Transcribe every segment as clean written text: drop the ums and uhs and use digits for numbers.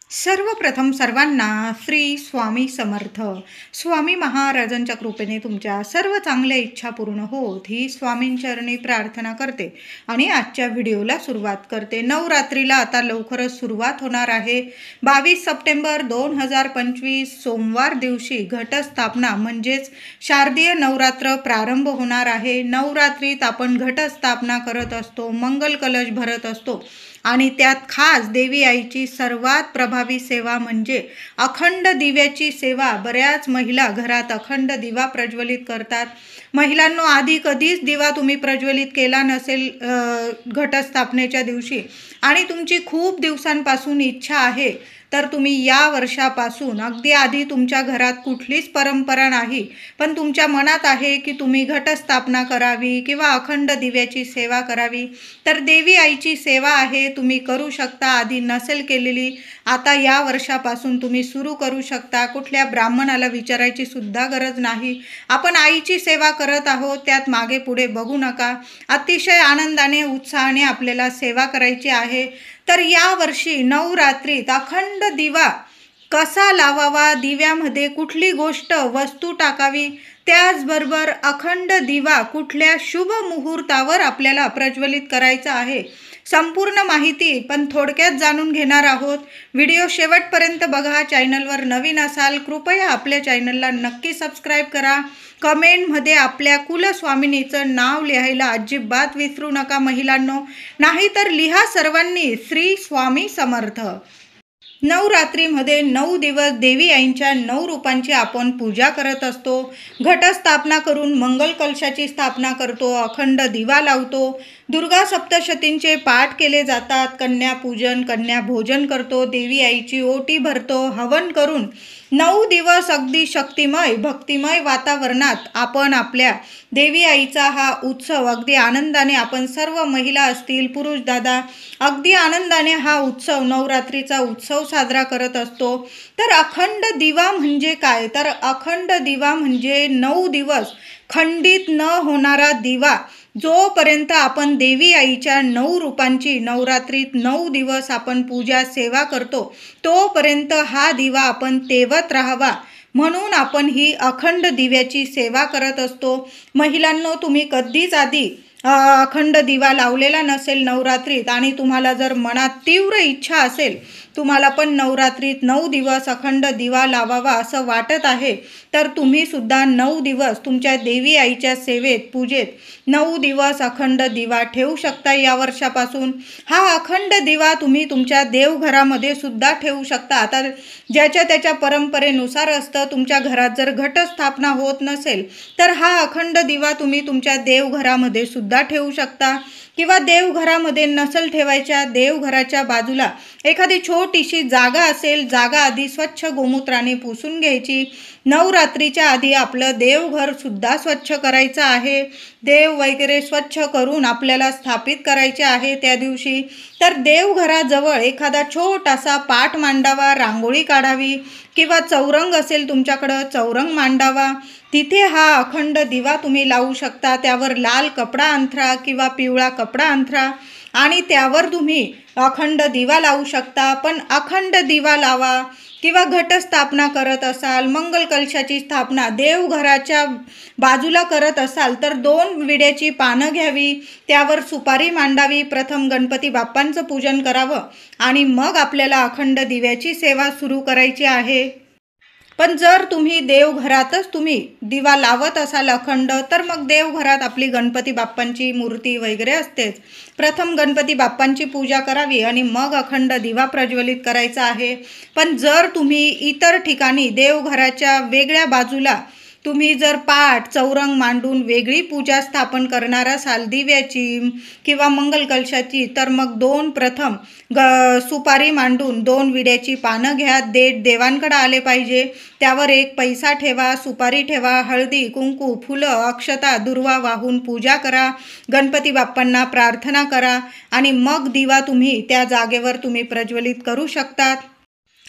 सर्वप्रथम सर्वांना श्री स्वामी समर्थ. स्वामी महाराजांच्या कृपेने तुमच्या सर्व चांगल्या इच्छा पूर्ण होत ही स्वामींचरणी प्रार्थना करते आणि आजच्या व्हिडिओला सुरुवात करते. नवरात्रीला आता लवकरच सुरुवात होणार आहे. 22 सप्टेंबर 2025 सोमवार दिवशी घटस्थापना म्हणजेच शारदीय नवरात्र प्रारंभ होणार आहे. नवरात्रीत आपण घटस्थापना करत असतो, मंगल कलश भरत असतो आणि त्यात खास देवी आईची सर्वात प्रभावी सेवा म्हणजे अखंड दिव्याची सेवा. बऱ्याच महिला घरात अखंड दिवा प्रज्वलित करतात. महिलांनो, आधी कधीच दिवा तुम्ही प्रज्वलित केला नसेल घटस्थापनेच्या दिवशी आणि तुमची खूप दिवसांपासून इच्छा आहे, तर तुम्ही या वर्षापासून अगदी आधी तुमच्या घरात कुठलीच परंपरा नाही, पण तुमच्या मनात आहे की तुम्ही घटस्थापना करावी किंवा अखंड दिव्याची सेवा करावी, तर देवी आईची सेवा आहे, तुम्ही करू शकता. आधी नसेल केलेली, आता या वर्षापासून तुम्ही सुरू करू शकता. कुठल्या ब्राह्मणाला विचारायची सुद्धा गरज नाही. आपण आईची सेवा करत आहोत, त्यात मागे पुढे बघू नका. अतिशय आनंदाने उत्साहाने आपल्याला सेवा करायची आहे. तर या वर्षी नवरात्रीत अखंड दिवा कसा लावावा, दिव्यामध्ये कुठली गोष्ट वस्तू टाकावी, त्याचबरोबर अखंड दिवा कुठल्या शुभ मुहूर्तावर आपल्याला प्रज्वलित करायचा आहे, संपूर्ण माहिती पण थोडक्यात जाणून घेणार आहोत. व्हिडिओ शेवटपर्यंत बघा. चॅनलवर नवीन असाल कृपया आपल्या चॅनलला नक्की सबस्क्राईब करा. कमेंटमध्ये आपल्या कुलस्वामिनीचं नाव लिहायला अजिबात विसरू नका महिलांनो, नाहीतर लिहा सर्वांनी श्री स्वामी समर्थ. नवरात्रीमध्ये 9 दिवस देवी आईंच्या 9 रूपांची आपण पूजा करत असतो. घटस्थापना करून मंगल कलशाची स्थापना करतो, अखंड दिवा लावतो, दुर्गा सप्तशतींचे पाठ केले जातात, कन्यापूजन कन्या भोजन करतो, देवी आईची ओटी भरतो, हवन करून 9 दिवस अगदी शक्तिमय भक्तिमय वातावरणात आपण आपल्या देवी आईचा हा उत्सव अगदी आनंदाने, आपण सर्व महिला असतील पुरुष दादा अगदी आनंदाने हा उत्सव नवरात्रीचा उत्सव साजरा करत असतो. तर अखंड दिवा म्हणजे काय? तर अखंड दिवा म्हणजे 9 दिवस खंडित न होणारा दिवा. जोपर्यंत आपण देवी आईच्या 9 रूपांची नवरात्रीत 9 दिवस आपण पूजा सेवा करतो, तोपर्यंत हा दिवा आपण तेवत राहावा म्हणून आपण ही अखंड दिव्याची सेवा करत असतो. महिलांनो, तुम्ही कधीच आधी अखंड दिवा लावलेला नसेल नवरात्रीत आणि तुम्हाला जर मनात तीव्र इच्छा असेल, तुम्हाला पण नवरात्रीत 9 दिवस अखंड दिवा लावावा असं वाटत आहे, तर तुम्ही सुद्धा 9 दिवस तुमच्या देवी आईच्या सेवेत पूजेत 9 दिवस अखंड दिवा ठेवू शकता. या वर्षापासून हा अखंड दिवा तुम्ही तुमच्या देवघरामध्ये सुद्धा ठेवू शकता. आता ज्याच्या त्याच्या परंपरेनुसार असतं. तुमच्या घरात जर घटस्थापना होत नसेल तर हा अखंड दिवा तुम्ही तुमच्या देवघरामध्ये सुद्धा ठेवू शकता, किंवा देवघरामध्ये नसेल ठेवायच्या, देवघराच्या बाजूला एखादी छोटीशी जागा असेल, जागा आधी स्वच्छ गोमूत्राने पुसून घ्यायची. नवरात्रीच्या आधी आपलं देवघर सुद्धा स्वच्छ करायचं आहे. देव वगैरे स्वच्छ करून आपल्याला स्थापित करायचे आहे त्या दिवशी. तर देवघराजवळ एखादा छोटासा पाट मांडावा, रांगोळी काढावी, किंवा चौरंग असेल तुमच्याकडं चौरंग मांडावा. तिथे हा अखंड दिवा तुम्ही लावू शकता. त्यावर लाल कपडा अंथरा किंवा पिवळा कपडा अंथरा आणि त्यावर तुम्ही अखंड दिवा लावू शकता. पण अखंड दिवा लावा किंवा घटस्थापना करत असाल, मंगल कलशाची स्थापना देवघराच्या बाजूला करत असाल, तर 2 विड्याची पानं घ्यावी, त्यावर सुपारी मांडावी. प्रथम गणपती बाप्पांचं पूजन करावं आणि मग आपल्याला अखंड दिव्याची सेवा सुरू करायची आहे. पण जर तुम्ही देवघरातच तुम्ही दिवा लावत असाल अखंड, तर मग देवघरात आपली गणपती बाप्पांची मूर्ती वगैरे असतेच. प्रथम गणपती बाप्पांची पूजा करावी आणि मग अखंड दिवा प्रज्वलित करायचा आहे. पण जर तुम्ही इतर ठिकाणी देवघराच्या वेगळ्या बाजूला तुम्ही जर पाट चौरंग मांडून वेगळी पूजा स्थापन करणार असाल दिव्याची किंवा मंगल कलशाची, तर मग 2 प्रथम सुपारी मांडून 2 विड्याची पानं घ्या. देवांकडे आले पाहिजे. त्यावर 1 पैसा ठेवा, सुपारी ठेवा, हळदी कुंकू फुलं अक्षता दुर्वा वाहून पूजा करा, गणपती बाप्पांना प्रार्थना करा आणि मग दिवा तुम्ही त्या जागेवर तुम्ही प्रज्वलित करू शकतात.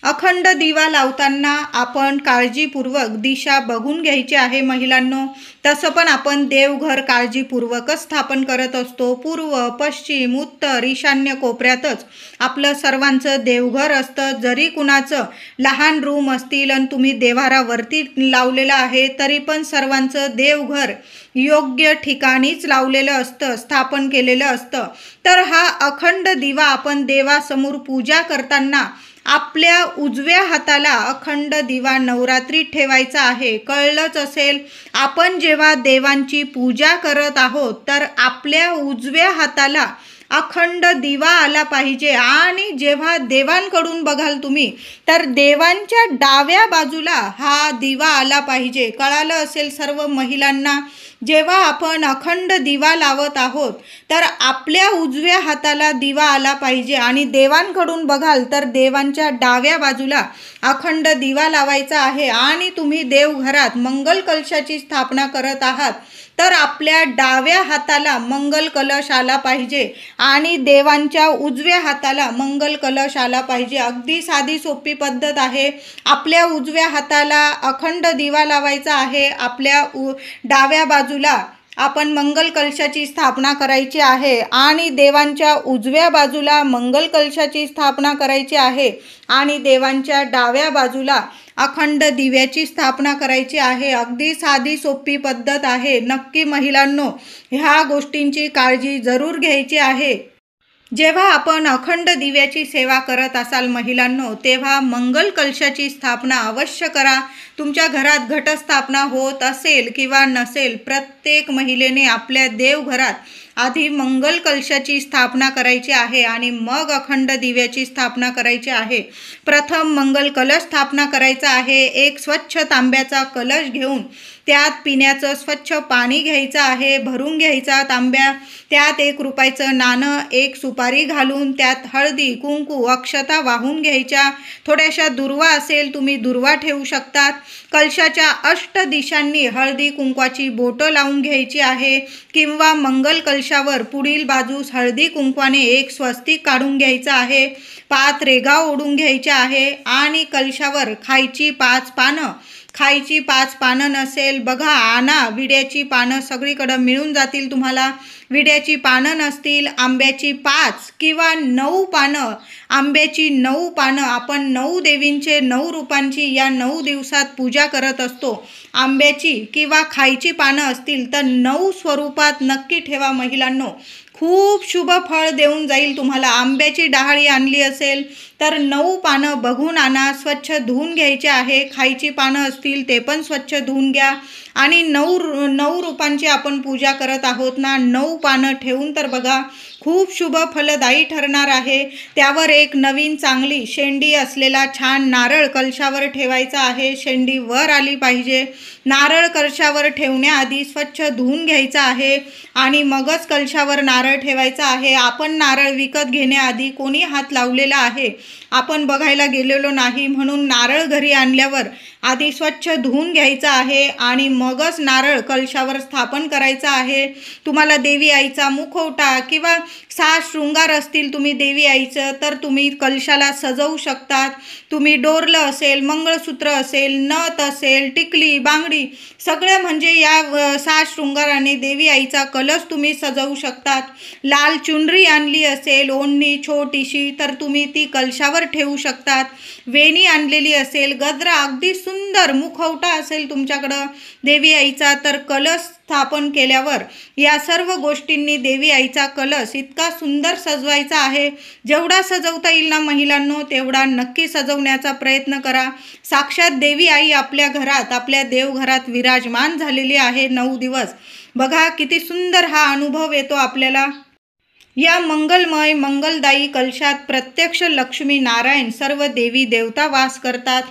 अखंड दिवा लावताना आपण काळजीपूर्वक दिशा बघून घ्यायची आहे महिलांनो. तसं पण आपण देवघर काळजीपूर्वकच स्थापन करत असतो. पूर्व, पश्चिम, उत्तर, ईशान्य कोपऱ्यातच आपलं सर्वांचं देवघर असतं. जरी कुणाचं लहान रूम असतील आणि तुम्ही देव्हारावरती लावलेलं आहे तरी पण सर्वांचं देवघर योग्य ठिकाणीच लावलेलं असतं, स्थापन केलेलं असतं. तर हा अखंड दिवा आपण देवासमोर पूजा करताना आपल्या उजव्या हाताला अखंड दिवा नवरात्रीत ठेवायचा आहे. कळलंच असेल, आपण जेव्हा देवांची पूजा करत आहोत तर आपल्या उजव्या हाताला अखंड दिवा आला पाहिजे. आणि जेव्हा देवांकडून बघाल तुम्ही तर देवांच्या डाव्या बाजूला हा दिवा आला पाहिजे. कळालं असेल सर्व महिलांना. जेव्हा आपण अखंड दिवा लावत आहोत तर आपल्या उजव्या हाताला दिवा आला पाहिजे आणि देवांकडून बघाल तर देवांच्या डाव्या बाजूला अखंड दिवा लावायचा आहे. आणि तुम्ही देवघरात मंगल कलशाची स्थापना करत आहात तर आपल्या डाव्या हाताला मंगल कलश आला पाहिजे आणि देवांच्या उजव्या हाताला मंगल कलश आला पाहिजे. अगदी साधी सोपी पद्धत आहे. आपल्या उजव्या हाताला अखंड दिवा लावायचा आहे. आपल्या डाव्या बाजूला आपण मंगल कलशाची स्थापना करायची आहे आणि देवांच्या उजव्या बाजूला मंगल कलशाची स्थापना करायची आहे आणि देवांच्या डाव्या बाजूला अखंड दिव्याची स्थापना करायची आहे. अगदी साधी सोपी पद्धत आहे. नक्की महिलांनो ह्या गोष्टींची काळजी जरूर घ्यायची आहे. जेव्हा आपण अखंड दिव्याची सेवा करत असाल महिलांनो तेव्हा मंगल कलशाची स्थापना अवश्य करा. तुमच्या घरात घटस्थापना होत असेल किंवा नसेल, प्रत्येक महिलेने आपल्या देवघरात आधी मंगल कलशाची स्थापना करायची आहे आणि मग अखंड दिव्याची स्थापना करायची आहे. प्रथम मंगल कलश स्थापना करायचा आहे. एक स्वच्छ तांब्याचा कलश घेऊन त्यात पिण्याचं स्वच्छ पाणी घ्यायचं आहे, भरून घ्यायचा तांब्या. त्यात 1 रुपयाचं नाणं, 1 सुपारी घालून त्यात हळदी, कुंकू, अक्षता वाहून घ्यायच्या. थोड्याशा दुर्वा असेल तुम्ही दुर्वा ठेवू शकतात. कलशाच्या अष्ट दिशांनी हळदी कुंकवाची बोटं लावून घ्यायची आहे किंवा मंगल कलशावर पुढील बाजूस हळदी कुंकवाने एक स्वस्तिक काढून घ्यायचं आहे. 5 रेघा ओढून घ्यायच्या आहे आणि कलशावर खायची 5 पानं. खायची 5 पानं नसेल बघा आणा, विड्याची पानं सगळीकडं मिळून जातील तुम्हाला. विड्याची पानं नसतील, आंब्याची 5 किंवा 9 पानं. आंब्याची 9 पानं. आपण 9 देवींचे 9 रूपांची या 9 दिवसात पूजा करत असतो. आंब्याची किंवा खायची पानं असतील तर 9 स्वरूपात नक्की ठेवा महिलांनो. खूप शुभ फळ देऊन जाईल तुम्हाला. आंब्याची डहाळी आणली असेल तर 9 पानं बघून आणा, स्वच्छ धुवून घ्यायचे आहे. खायची पानं असतील ते पण स्वच्छ धुवून घ्या आणि 9 रूपांची आपण पूजा करत आहोत ना, 9 पानं ठेवून तर बघा खूप शुभ फलदायी ठरणार आहे. त्यावर एक नवीन चांगली शेंडी असलेला छान नारळ कलशावर ठेवायचा आहे. शेंडी वर आली पाहिजे. नारळ कलशावर ठेवण्याआधी स्वच्छ धुवून घ्यायचा आहे आणि मगच कलशावर नारळ ठेवायचा आहे. आपण नारळ विकत घेण्याआधी कोणी हात लावलेला आहे आपण बघायला गेलेलो नाही, म्हणून नारळ घरी आणल्यावर आधी स्वच्छ धुवून घ्यायचा आहे आणि मगच नारळ कलशावर स्थापन करायचा आहे. तुम्हाला देवी आईचा मुखवटा किंवा 6 शृंगार असतील तुम्ही देवी आईचं तर तुम्ही कलशाला सजवू शकतात. तुम्ही डोरलं असेल, मंगळसूत्र असेल, नथ असेल, टिकली, बांगडी सगळं म्हणजे या 6 शृंगाराने देवी आईचा कलश तुम्ही सजवू शकतात. लाल चुनरी आणली असेल, ओढणी छोटीशी तर तुम्ही ती कलशावर ठेवू शकतात. वेणी आणलेली असेल, गजरा, अगदी सुंदर मुखवटा असेल तुमच्याकडं देवी आईचा तर कलश स्थापन केल्यावर या सर्व गोष्टींनी देवी आईचा कलश इतका सुंदर सजवायचा आहे. जेवढा सजवता येईल ना महिलांनो तेवढा नक्की सजवण्याचा प्रयत्न करा. साक्षात देवी आई आपल्या घरात, आपल्या देवघरात विराजमान झालेली आहे 9 दिवस. बघा किती सुंदर हा अनुभव येतो आपल्याला. या मंगलमय मंगलदायी कलशात प्रत्यक्ष लक्ष्मी नारायण सर्व देवी देवता वास करतात.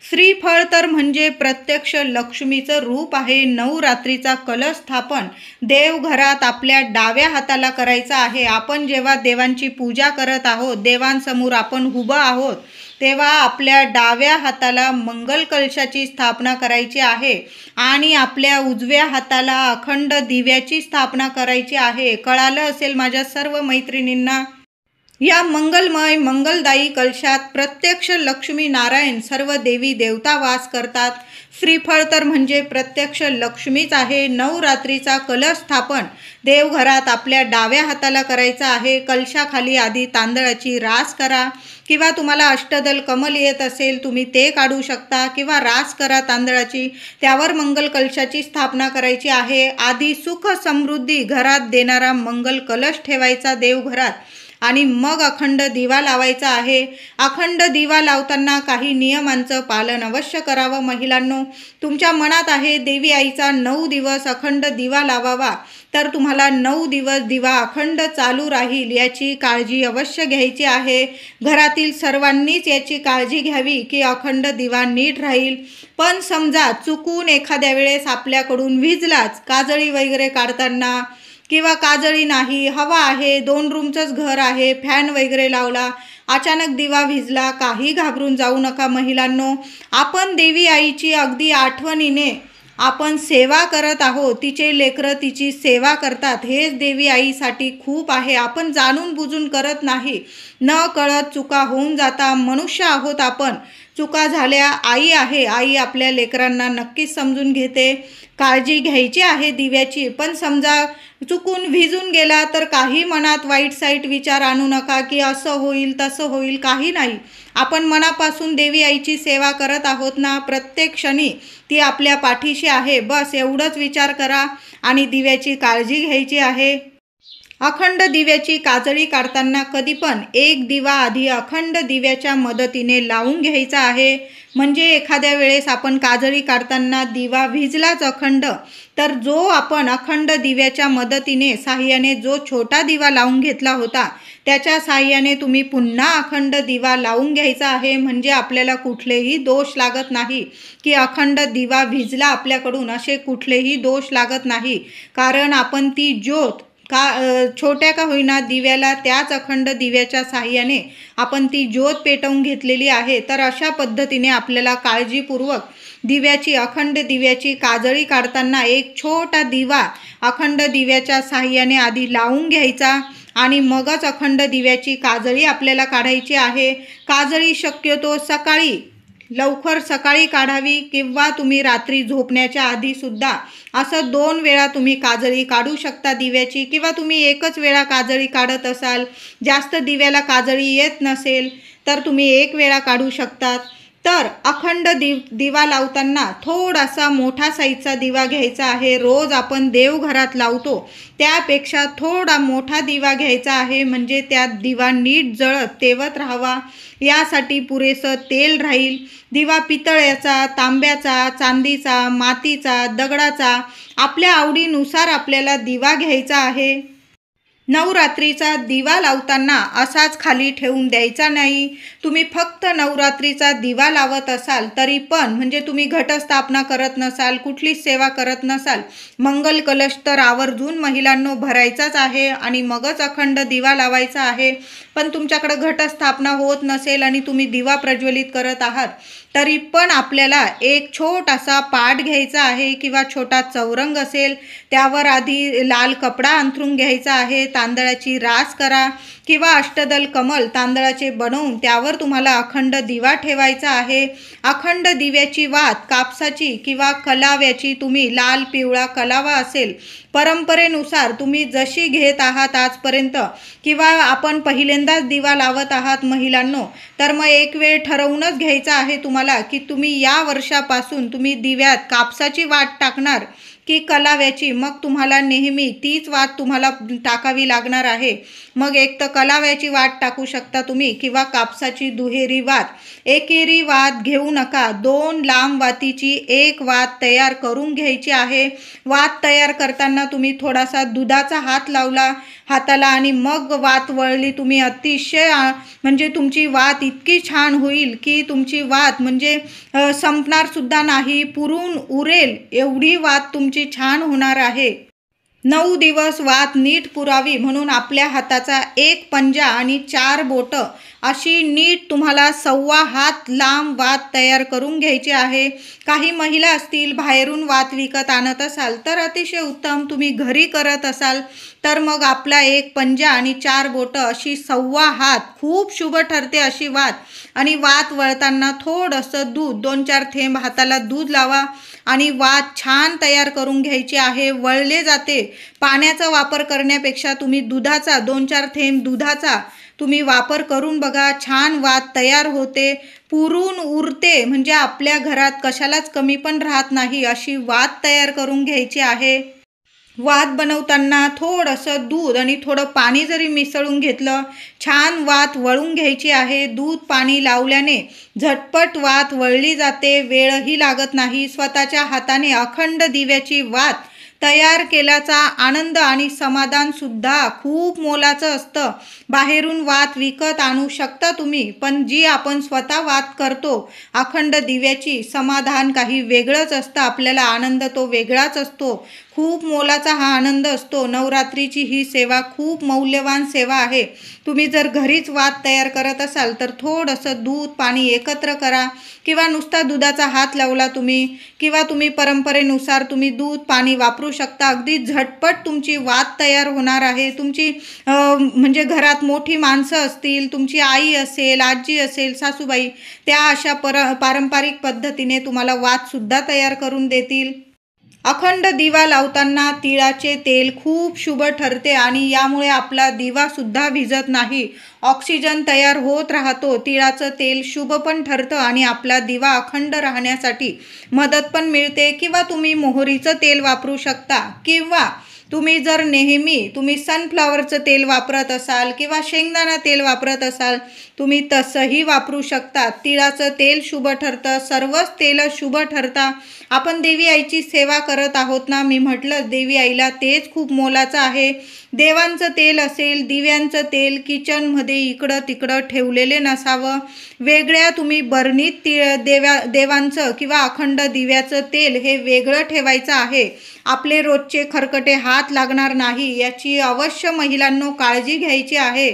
श्रीफळ तर म्हणजे प्रत्यक्ष लक्ष्मीचं रूप आहे. 9 रात्रीचा कलश स्थापन देवघरात आपल्या डाव्या हाताला करायचा आहे. आपण जेव्हा देवांची पूजा करत आहोत, देवांसमोर आपण उभं आहोत तेव्हा आपल्या डाव्या हाताला मंगल कलशाची स्थापना करायची आहे आणि आपल्या उजव्या हाताला अखंड दिव्याची स्थापना करायची आहे. कळालं असेल माझ्या सर्व मैत्रिणींना. या मंगलमय मंगलदायी कलशात प्रत्यक्ष लक्ष्मी नारायण सर्व देवी देवता वास करतात। श्रीफळ तर म्हणजे प्रत्यक्ष लक्ष्मीच आहे। नवरात्रीचा कलश स्थापन देवघरात आपल्या डाव्या हाताला करायचा आहे। कलशाखाली आधी तांदळाची रास करा, किंवा तुम्हाला अष्टदल कमल येत असेल तुम्ही ते काढू शकता, किंवा रास करा तांदळाची, त्यावर मंगल कलशाची स्थापना करायची आहे। आधी सुख समृद्धी घरात देणारा मंगल कलश ठेवायचा देवघरात, आणि मग अखंड दिवा लावायचा आहे। अखंड दिवा लावताना काही नियमांचं पालन अवश्य करावं। महिलांनो, तुमच्या मनात आहे देवी आईचा 9 दिवस अखंड दिवा लावावा, तर तुम्हाला 9 दिवस दिवा अखंड चालू राहील याची काळजी अवश्य घ्यायची आहे। घरातील सर्वांनीच याची काळजी घ्यावी की अखंड दिवा नीट राहील। पण समजा चुकून एखाद्या वेळेस आपल्याकडून विझलाच, काजळी वगैरे काढताना, किंवा काजळी नाही, हवा आहे, 2 रूमचंच घर आहे, फॅन वगैरे लावला, अचानक दिवा विझला, काही घाबरून जाऊ नका महिलांनो। आपण देवी आईची अगदी आठवणीने आपण सेवा करत आहोत। तिचे लेकरं तिची सेवा करतात, हेच देवी आईसाठी खूप आहे। आपण जाणून बुजून करत नाही, न कळत चुका होऊन जाता। मनुष्य आहोत आपण, चुका झाल्या, आई आहे, आई आपल्या लेकरांना नक्कीच समजून घेते। काळजी घ्यायची आहे दिव्याची। पण समजा चुकून विझून गेला तर काही मनात वाईट साईट विचार आणू नका की असं होईल तसं होईल, काही नाही। आपण मनापासून देवी आईची सेवा करत आहोत ना, प्रत्येक क्षणी ती आपल्या पाठीशी आहे, बस एवढंच विचार करा आणि दिव्याची काळजी घ्यायची आहे। अखंड दिव्याची काजळी काढताना कधी पण एक दिवा आधी अखंड दिव्याच्या मदतीने लावून घ्यायचा आहे। म्हणजे एखाद्या वेळेस आपण काजळी काढताना दिवा विझलाच अखंड, तर जो आपण अखंड दिव्याच्या मदतीने साह्याने जो छोटा दिवा लावून घेतला होता त्याच्या साह्याने तुम्ही पुन्हा अखंड दिवा लावून घ्यायचा आहे। म्हणजे आपल्याला कुठलेही दोष लागत नाही की अखंड दिवा विझला आपल्याकडून, असे कुठलेही दोष लागत नाही। कारण आपण ती ज्योत छोट्या का होईना दिव्याला त्याच अखंड दिव्याच्या साह्याने आपण ती ज्योत पेटवून घेतलेली आहे। तर अशा पद्धतीने आपल्याला काळजीपूर्वक दिव्याची अखंड दिव्याची काजळी काढताना एक छोटा दिवा अखंड दिव्याच्या साह्याने आधी लावून घ्यायचा, आणि मगच अखंड दिव्याची काजळी आपल्याला काढायची आहे। काजळी शक्यतो लवकर सकाळी काढावी, किंवा तुम्ही रात्री झोपण्याच्या आधी सुद्धा असं 2 वेळा तुम्ही काजळी काढू शकता दिव्याची, किंवा तुम्ही एकच वेळा काजळी काढत असाल, जास्त दिव्याला काजळी येत नसेल तर तुम्ही 1 वेळा काढू शकतात। तर अखंड दिवा लावताना थोडासा मोठा साईजचा दिवा घ्यायचा आहे। रोज आपण देवघरात लावतो त्यापेक्षा थोडा मोठा दिवा घ्यायचा आहे, म्हणजे त्यात दिवा नीट जळत तेवत राहावा यासाठी पुरेसं तेल राहील। दिवा पितळ्याचा, तांब्याचा, चांदीचा, मातीचा, दगडाचा, आपल्या आवडीनुसार आपल्याला दिवा घ्यायचा आहे। नवरात्रीचा दिवा लावताना असाच खाली ठेवून द्यायचा नाही। तुम्ही फक्त नवरात्रीचा दिवा लावत असाल तरी पण, म्हणजे तुम्ही घटस्थापना करत नसाल, कुठलीच सेवा करत नसाल, मंगल कलश तर आवर्जून महिलांनो भरायचाच आहे आणि मगच अखंड दिवा लावायचा आहे। पण तुमच्याकडे घटस्थापना होत नसेल आणि तुम्ही दिवा प्रज्वलित करत आहात, तरी पण आपल्याला एक छोटासा पाट घ्यायचा आहे, किंवा छोटा चौरंग असेल त्यावर आधी लाल कपडा अंथरून घ्यायचा आहे। तांदळाची रास करा, किंवा अष्टदल कमल तांदळाचे बनवून त्यावर तुम्हाला अखंड दिवा ठेवायचा आहे। अखंड दिव्याची वात कापसाची किंवा कलाव्याची, तुम्ही लाल पिवळा कलावा असेल परंपरेनुसार तुम्ही जशी घेत आहात आजपर्यंत, किंवा आपण पहिल्यांदाच दिवा लावत आहात महिलांनो, तर मग एक वेळ ठरवूनच घ्यायचा आहे तुम्हाला की तुम्ही या वर्षापासून तुम्ही दिव्यात कापसाची वात टाकणार की कलाव्याची। मग तुम्हाला नेहमी तीच वात तुम्हाला टाकावी लागणार आहे। मग एक तर कलाव्याची वात टाकू शकता तुम्ही, किंवा कापसाची दुहेरी वात। एकेरी वात घेऊ नका, 2 लांब वातीची एक वात तयार करून घ्यायची आहे। वात तयार करताना तुम्ही थोडासा दुधाचा हात लावला हाताला आणि मग वात वळली तुम्ही, अतिशय म्हणजे तुमची वात इतकी छान होईल की तुमची वात म्हणजे संपणार सुद्धा नाही, पुरून उरेल एवढी वात तुमची छान होणार आहे। 9 दिवस वात नीट पुरावी म्हणून आपल्या हाताचा 1 पंजा आणि 4 बोटं अशी नीट तुम्हाला 1.25 हात लांब वात तयार करून घ्यायची आहे। काही महिला असतील बाहेरून वात विकत आणत असाल तर अतिशय उत्तम, तुम्ही घरी करत असाल तर मग आपला एक पंजा आणि 4 बोटं अशी 1.25 हात खूप शुभ ठरते अशी वात। आणि वात वळताना थोडंसं दूध 2-4 थेंब हाताला दूध लावा आणि वात छान तयार करून घ्यायची आहे। वळले जाते पाण्याचा वापर करण्यापेक्षा तुम्ही दुधाचा 2-4 थेंब दुधाचा तुम्ही वापर करून बघा, छान वात तयार होते, पुरून उरते, म्हणजे आपल्या घरात कशालाच कमी पण राहत नाही अशी वात तयार करून घ्यायची आहे। वात बनवताना थोडंसं दूध आणि थोडं पाणी जरी मिसळून घेतलं, छान वात वळून घ्यायची आहे। दूध पाणी लावल्याने झटपट वात वळली जाते, वेळही लागत नाही। स्वतःच्या हाताने अखंड दिव्याची वात तयार केल्याचा आनंद आणि समाधान सुद्धा खूप मोलाचं असतं। बाहेरून वात विकत आणू शकता तुम्ही, पण जी आपण स्वतः वात करतो अखंड दिव्याची, समाधान काही वेगळंच असतं, आपल्याला आनंद तो वेगळाच असतो, खूप मोलाचा हा आनंद असतो। नवरात्रीची ही सेवा खूप मौल्यवान सेवा आहे। तुम्ही जर घरीच वात तयार करत असाल तर थोडंसं दूध पाणी एकत्र करा, किंवा नुसता दुधाचा हात लावला तुम्ही, किंवा तुम्ही परंपरेनुसार तुम्ही दूध पाणी वापरू शकता। अगदी झटपट तुमची वात तयार होणार आहे। तुमची म्हणजे घरात मोठी माणसं असतील, तुमची आई असेल, आजी असेल, सासूबाई, त्या अशा पारंपरिक पद्धतीने तुम्हाला वातसुद्धा तयार करून देतील। अखंड दिवा लावताना तिळाचे तेल खूप शुभ ठरते आणि यामुळे आपला दिवासुद्धा विझत नाही, ऑक्सिजन तयार होत राहतो। तिळाचं तेल शुभ पण ठरतं आणि आपला दिवा अखंड राहण्यासाठी मदत पण मिळते। किंवा तुम्ही मोहरीचं तेल वापरू शकता, किंवा तुम्ही जर नेहमी सनफ्लॉवरचं तेल वापरत असाल किंवा शेंगदाणा तेल वापरत असाल, तुम्ही तसंही वापरू शकता। तिळाचं तेल शुभ ठरतं, सर्वच तेल शुभ ठरतात। आपण देवी आईची सेवा करत आहोत ना, मी म्हटलं देवी आईला तेच खूप मोलाचं आहे। देवांचं तेल असेल, दिव्यांचं तेल किचनमध्ये इकडं तिकडं ठेवलेले नसावं, वेगळ्या तुम्ही बरणीत देवांचं किंवा अखंड दिव्याचं तेल हे वेगळं ठेवायचं आहे। आपले रोजचे खरकटे हात लागणार नाही याची अवश्य महिलांनो काळजी घ्यायची आहे।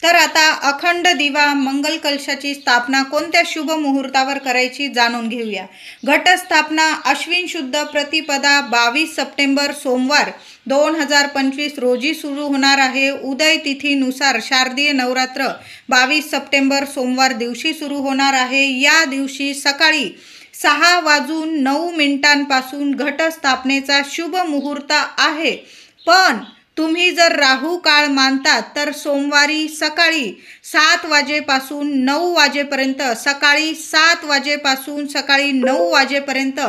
तर आता अखंड दिवा मंगल कलशाची स्थापना कोणत्या शुभ मुहूर्तावर करायची जाणून घेऊया। घटस्थापना अश्विन शुद्ध प्रतिपदा 22 सप्टेंबर सोमवार 2025 रोजी सुरू होणार आहे। उदय तिथीनुसार शारदीय नवरात्र 22 सप्टेंबर सोमवार दिवशी सुरू होणार आहे। या दिवशी सकाळी 6:09 घटस्थापनेचा शुभ मुहूर्त आहे। पण तुम्ही जर राहू काळ मानतात तर सोमवारी सकाळी 7 वाजेपासून 9 वाजेपर्यंत, सकाळी 7 वाजेपासून सकाळी 9 वाजेपर्यंत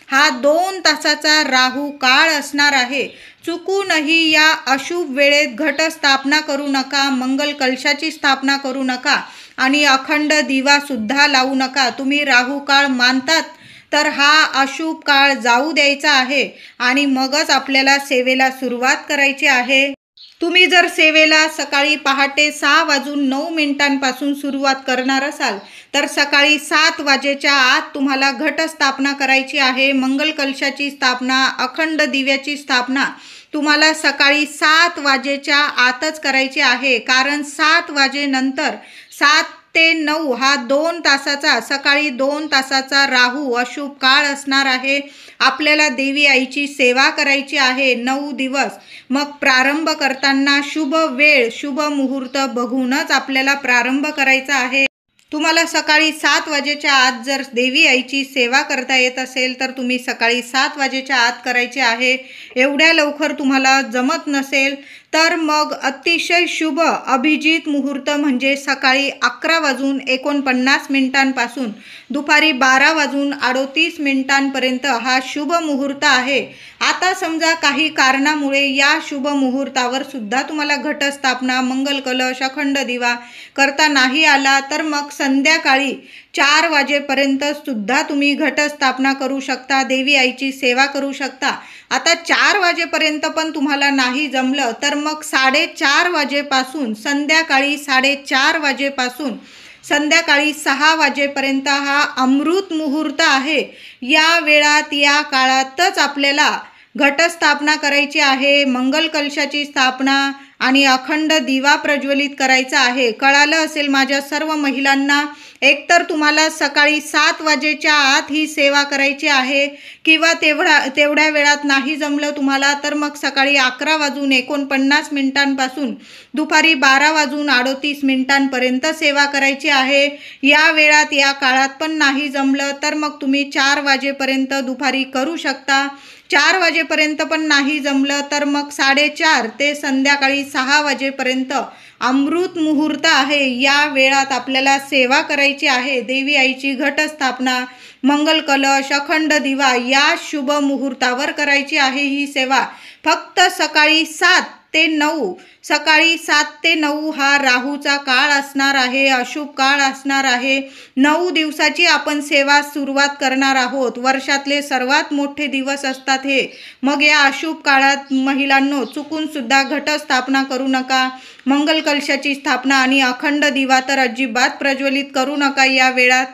हा 2 तासाचा राहू काळ असणार आहे। चुकूनही या अशुभ वेळेत घटस्थापना करू नका, मंगल कलशाची स्थापना करू नका आणि अखंड दिवा सुद्धा लावू नका। तुम्ही राहू काळ मानतात तर हा अशुभ काळ जाऊ द्यायचा आहे आणि मगच आपल्याला सेवेला सुरुवात करायची आहे। तुम्ही जर सेवेला सकाळी पहाटे 6:09 सुरुवात करणार असाल तर सकाळी 7 वाजेच्या आत तुम्हाला घटस्थापना करायची आहे। मंगल कलशाची स्थापना, अखंड दिव्याची स्थापना तुम्हाला सकाळी 7 वाजेच्या आतच करायची आहे, कारण 7 वाजेनंतर 7 ते 9 हा 2 तासाचा, सकाळी 2 तासाचा राहू अशुभ काळ असणार आहे। आपल्याला देवी आईची सेवा करायची आहे 9 दिवस। मग प्रारंभ करताना शुभ वेळ शुभ मुहूर्त बघूनच आपल्याला प्रारंभ करायचा आहे। तुम्हाला सकाळी 7 वाजेच्या आत जर देवी आईची सेवा करता येत असेल तर तुम्ही सकाळी 7 वाजेच्या आत करायचे आहे। एवढ्या लवकर तुम्हाला जमत नसेल तर मग अतिशय शुभ अभिजित मुहूर्त म्हणजे सकाळी 11:49 दुपारी 12:38 हा शुभ मुहूर्त आहे। आता समजा काही कारणामुळे या शुभ मुहूर्तावर सुद्धा तुम्हाला घटस्थापना, मंगल कलश, अखंड दिवा करता नाही आला तर मग संध्याकाळी 4 वाजेपर्यंत सुद्धा तुम्ही घटस्थापना करू शकता, देवी आईची सेवा करू शकता। आता 4 वाजेपर्यंत पण तुम्हाला नाही जमलं तर मग 4:30 वाजेपासून संध्याकाळी 4:30 वाजेपासून संध्याकाळी 6 वाजेपर्यंत हा अमृत मुहूर्त आहे। या वेळात या काळातच आपल्याला घटस्थापना करायची आहे, मंगल कलशाची स्थापना आणि अखंड दिवा प्रज्वलित करायचा आहे। कळालं असेल माझ्या सर्व महिलांना, एकतर तुम्हाला सकाळी 7 वाजेच्या आत ही सेवा करायची आहे किंवा तेवढ्या वेळात नाही जमलं तुम्हाला तर मग सकाळी 11:49 दुपारी 12:38 सेवा करायची आहे। या वेळात या काळात पण नाही जमलं तर मग तुम्ही 4 वाजेपर्यंत दुपारी करू शकता। 4 वाजेपर्यंत पण नाही जमलं तर मग 4:30 ते संध्याकाळी 6 वाजेपर्यंत अमृत मुहूर्त आहे। या वेळात आपल्याला सेवा करायची आहे। देवी आईची घटस्थापना, मंगल कलश, अखंड दिवा या शुभ मुहूर्तावर करायची आहे ही सेवा। फक्त सकाळी 7 ते 9, सकाळी 7 ते 9 हा राहूचा काळ असणार आहे, अशुभ काळ असणार आहे। 9 दिवसाची आपण सेवा सुरुवात करणार आहोत। वर्षातले सर्वात मोठे दिवस असतात हे। मग या अशुभ काळात महिलांनो चुकून सुद्धा घटस्थापना करू नका, मंगल कलशाची स्थापना आणि अखंड दिवा तर अजिबात प्रज्वलित करू नका या वेळात।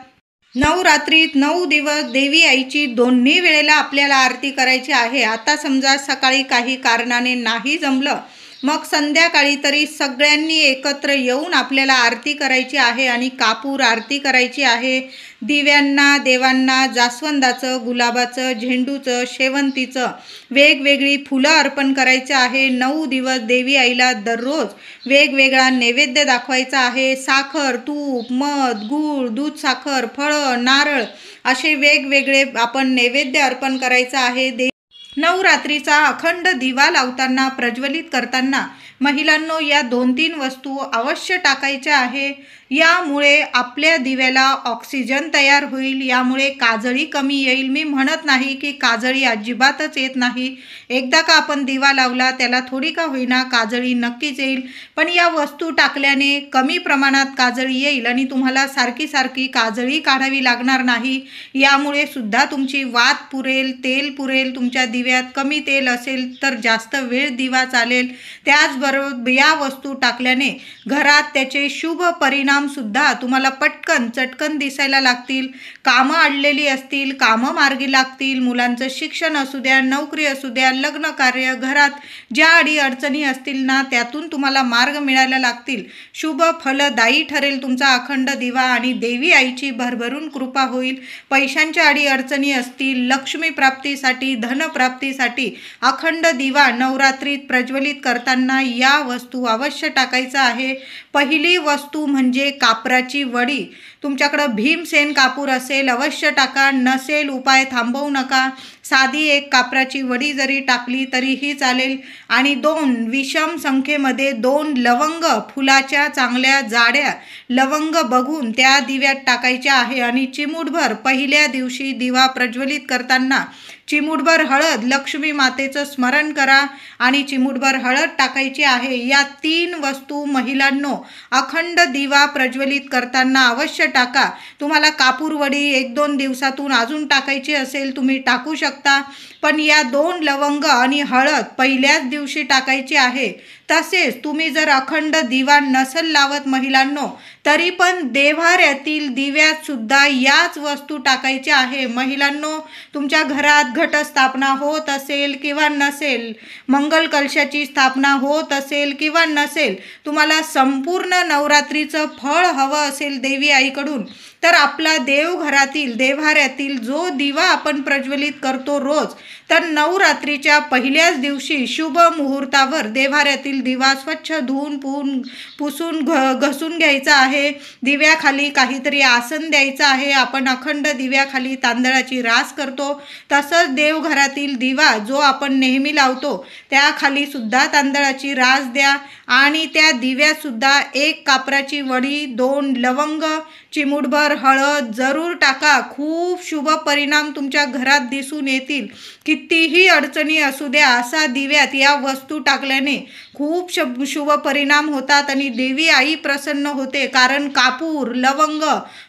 नवरात्रीत 9 दिवस देवी आईची दोन्ही वेळेला आपल्याला आरती करायची आहे। आता समजा सकाळी काही कारणाने नाही जमलं, मग संध्याकाळी तरी सगळ्यांनी एकत्र येऊन आपल्याला आरती करायची आहे आणि कापूर आरती करायची आहे। दिव्यांना, देवांना जास्वंदाचं, गुलाबाचं, झेंडूचं, शेवंतीचं वेगवेगळी फुलं अर्पण करायचं आहे। 9 दिवस देवी आईला दररोज वेगवेगळा नैवेद्य दाखवायचा आहे। साखर, तूप, मध, गूळ, दूध, साखर, फळं, नारळ असे वेगवेगळे आपण नैवेद्य अर्पण करायचं आहे। नवरात्रीचा अखंड दिवा लावताना, प्रज्वलित करताना महिलांनो या 2-3 वस्तू अवश्य टाकायच्या आहे। यामुळे आपल्या दिव्याला ऑक्सिजन तयार होईल, यामुळे काजळी कमी येईल। मी म्हणत नाही की काजळी अजिबातच येत नाही, एकदा का आपण दिवा लावला त्याला थोडी का होईना काजळी नक्कीच येईल, पण या वस्तू टाकल्याने कमी प्रमाणात काजळी येईल आणि तुम्हाला सारखी सारखी काजळी काढावी लागणार नाही। यामुळे सुद्धा तुमची वात पुरेल, तेल पुरेल, तुमच्या दिव्यात कमी तेल असेल तर जास्त वेळ दिवा चालेल। त्याचबरोबर या वस्तू टाकल्याने घरात त्याचे शुभ परिणाम सुद्धा तुम्हाला पटकन चटकन दिसायला लागतील। कामं अडलेली असतील, कामं मार्गी लागतील, मुलांचं शिक्षण असू द्या, नोकरी असू द्या, लग्न कार्य, घरात ज्या अडी अडचणी असतील ना त्यातून तुम्हाला मार्ग मिळायला लागतील। शुभ फलदायी ठरेल तुमचा अखंड दिवा आणि देवी आईची भरभरून कृपा होईल। पैशांच्या अडी अडचणी असतील, लक्ष्मी प्राप्तीसाठी, धनप्राप्तीसाठी अखंड दिवा नवरात्रीत प्रज्वलित करताना या वस्तू अवश्य टाकायचा आहे। पहिली वस्तू म्हणजे कापराची वडी। तुमच्याकडं भीमसेन कापूर असेल अवश्य टाका, नसेल उपाय थांबवू नका। साधी एक कापराची वडी जरी टाकली तरीही चालेल आणि 2 विषम संख्येमध्ये 2 लवंग, फुलाच्या चांगल्या जाड्या लवंग बघून त्या दिव्यात टाकायच्या आहे आणि चिमूटभर पहिल्या दिवशी दिवा प्रज्वलित करताना चिमूटभर हळद, लक्ष्मी मातेचं स्मरण करा आणि चिमूटभर हळद टाकायची आहे। या 3 वस्तू महिलांनो अखंड दिवा प्रज्वलित करताना अवश्य टाका। तुम्हाला कापूर वडी 1-2 दिवसातून अजून टाकायची असेल तुम्ही टाकू शकता, पण या 2 लवंग आणि हळद पहिल्याच दिवशी टाकायची आहे। तसेच तुम्ही जर अखंड दिवा नसल लावत महिलांनो तरी पण देव्हाऱ्यातील दिव्यात सुद्धा याच वस्तू टाकायच्या आहे। महिलांनो तुमच्या घरात घटस्थापना होत असेल किंवा नसेल, मंगल कलशाची स्थापना होत असेल किंवा नसेल, तुम्हाला संपूर्ण नवरात्रीचं फळ हवं असेल देवी आईकडून तर आपला देवघरातील देव्हाऱ्यातील जो दिवा आपण प्रज्वलित करतो रोज, तर नवरात्रीच्या पहिल्याच दिवशी शुभ मुहूर्तावर देव्हाऱ्यातील दिवा स्वच्छ धुवून पुसून घसून घ्यायचा आहे। दिव्याखाली काहीतरी आसन द्यायचं आहे। आपण अखंड दिव्याखाली तांदळाची रास करतो, तसंच देवघरातील दिवा जो आपण नेहमी लावतो त्याखाली सुद्धा तांदळाची रास द्या आणि त्या दिव्यात सुद्धा 1 कापराची वडी, 2 लवंग, चिमूटभर हळद जरूर टाका। खूप शुभ परिणाम तुमच्या घरात दिसून येतील। कितीही अडचणी असू द्या, असा दिव्यात या वस्तू टाकल्याने खूप शुभ परिणाम होतात आणि देवी आई प्रसन्न होते। कारण कापूर, लवंग,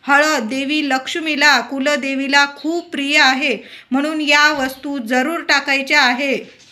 हळद देवी लक्ष्मीला, कुलदेवीला खूप प्रिय आहे, म्हणून या वस्तू जरूर टाकायच्या आहे।